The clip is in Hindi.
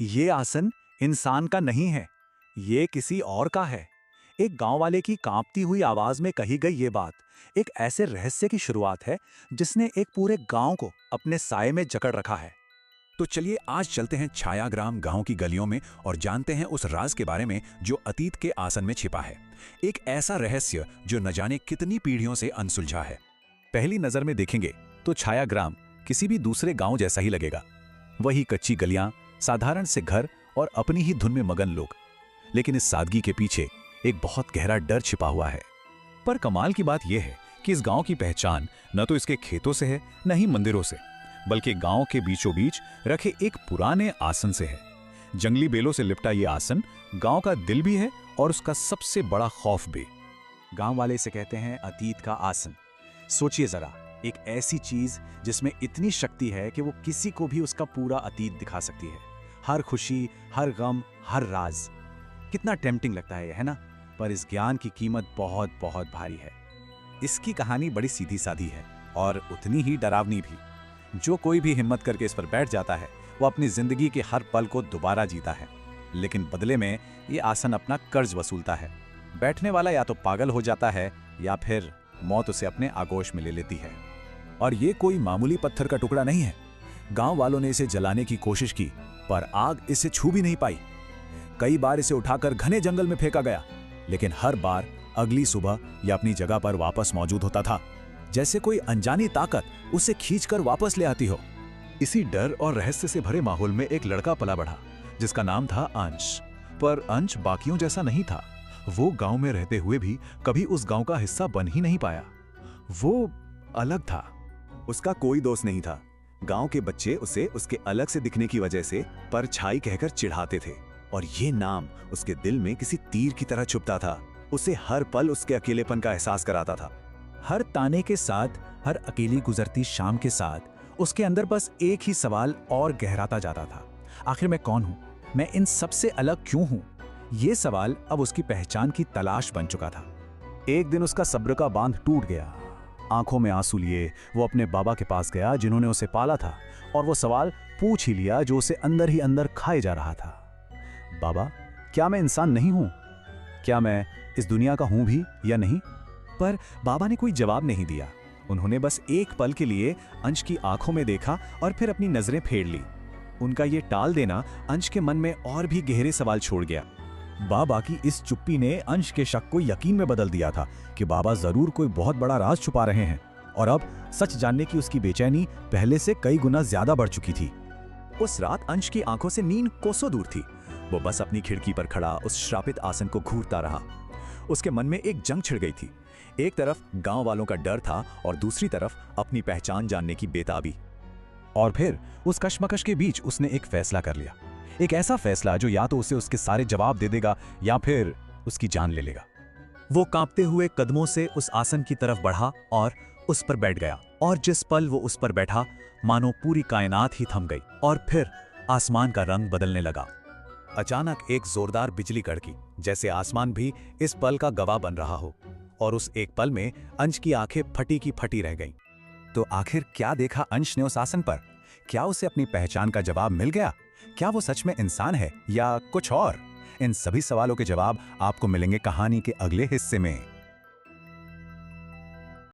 ये आसन इंसान का नहीं है, ये किसी और का है। एक गांव वाले की कांपती हुई आवाज में कही गई ये बात एक ऐसे रहस्य की शुरुआत है जिसने एक पूरे गांव को अपने साए में जकड़ रखा है। तो चलिए आज चलते हैं छायाग्राम गांव की गलियों में और जानते हैं उस राज के बारे में जो अतीत के आसन में छिपा है। एक ऐसा रहस्य जो न जाने कितनी पीढ़ियों से अनसुलझा है। पहली नजर में देखेंगे तो छायाग्राम किसी भी दूसरे गांव जैसा ही लगेगा। वही कच्ची गलियां, साधारण से घर और अपनी ही धुन में मगन लोग। लेकिन इस सादगी के पीछे एक बहुत गहरा डर छिपा हुआ है। पर कमाल की बात यह है कि इस गांव की पहचान न तो इसके खेतों से है, न ही मंदिरों से, बल्कि गांव के बीचों बीच रखे एक पुराने आसन से है। जंगली बेलों से लिपटा ये आसन गांव का दिल भी है और उसका सबसे बड़ा खौफ भी। गांव वाले इसे कहते हैं अतीत का आसन। सोचिए जरा, एक ऐसी चीज जिसमें इतनी शक्ति है कि वो किसी को भी उसका पूरा अतीत दिखा सकती है। हर खुशी, हर गम, हर राज। कितना टेम्पटिंग लगता है, है ना? पर इस ज्ञान की कीमत बहुत बहुत भारी है। इसकी कहानी बड़ी सीधी सादी है और उतनी ही डरावनी भी। जो कोई भी हिम्मत करके इस पर बैठ जाता है वो अपनी जिंदगी के हर पल को दोबारा जीता है, लेकिन बदले में ये आसन अपना कर्ज वसूलता है। बैठने वाला या तो पागल हो जाता है या फिर मौत उसे अपने आगोश में ले लेती है। और ये कोई मामूली पत्थर का टुकड़ा नहीं है। गांव वालों ने इसे जलाने की कोशिश की पर आग इसे छू भी नहीं पाई। कई बार इसे उठाकर घने जंगल में फेंका गया, लेकिन हर बार अगली सुबह यह अपनी जगह पर वापस मौजूद होता था, जैसे कोई अनजानी ताकत उसे खींचकर वापस ले आती हो। इसी डर और रहस्य से भरे माहौल में एक लड़का पला बढ़ा जिसका नाम था अंश। पर अंश बाकियों जैसा नहीं था। वो गांव में रहते हुए भी कभी उस गांव का हिस्सा बन ही नहीं पाया। वो अलग था। उसका कोई दोस्त नहीं था। गांव के बच्चे उसे उसके अलग से दिखने की वजह से परछाई कहकर चिढ़ाते थे और ये नाम उसके दिल में किसी तीर की तरह छुपता था। उसे हर पल उसके अकेलेपन का एहसास कराता था। हर ताने के साथ, हर अकेली गुजरती शाम के साथ उसके अंदर बस एक ही सवाल और गहराता जाता था। आखिर मैं कौन हूं? मैं इन सबसे अलग क्यों हूं? ये सवाल अब उसकी पहचान की तलाश बन चुका था। एक दिन उसका सब्र का बांध टूट गया। आंखों में आंसू लिए वो अपने बाबा के पास गया जिन्होंने उसे पाला था, और वो सवाल पूछ ही लिया जो उसे अंदर ही अंदर खाए जा रहा था। बाबा, क्या मैं इंसान नहीं हूं? क्या मैं इस दुनिया का हूं भी या नहीं? पर बाबा ने कोई जवाब नहीं दिया। उन्होंने बस एक पल के लिए अंश की आंखों में देखा और फिर अपनी नजरें फेर ली। उनका ये टाल देना अंश के मन में और भी गहरे सवाल छोड़ गया। बाबा की इस चुप्पी ने अंश के शक को यकीन में बदल दिया था कि बाबा जरूर कोई बहुत बड़ा राज छुपा रहे हैं, और अब सच जानने की उसकी बेचैनी पहले से कई गुना ज्यादा बढ़ चुकी थी। उस रात अंश की आंखों से नींद कोसों दूर थी। वो बस अपनी खिड़की पर खड़ा उस श्रापित आसन को घूरता रहा। उसके मन में एक जंग छिड़ गई थी। एक तरफ गांव वालों का डर था और दूसरी तरफ अपनी पहचान जानने की बेताबी। और फिर उस कश्मकश के बीच उसने एक फैसला कर लिया। एक ऐसा फैसला जो या तो उसे उसके सारे जवाब दे देगा या फिर उसकी जान ले लेगा। वो कांपते हुए कदमों से उस आसन की तरफ बढ़ा और उस पर बैठ गया। और जिस पल वो उस पर बैठा, मानो पूरी कायनात ही थम गई और फिर आसमान का रंग बदलने लगा। अचानक एक जोरदार बिजली कड़की, जैसे आसमान भी इस पल का गवाह बन रहा हो। और उस एक पल में अंश की आंखें फटी की फटी रह गईं। तो आखिर क्या देखा अंश ने उस आसन पर? क्या उसे अपनी पहचान का जवाब मिल गया? क्या वो सच में इंसान है या कुछ और? इन सभी सवालों के जवाब आपको मिलेंगे कहानी के अगले हिस्से में।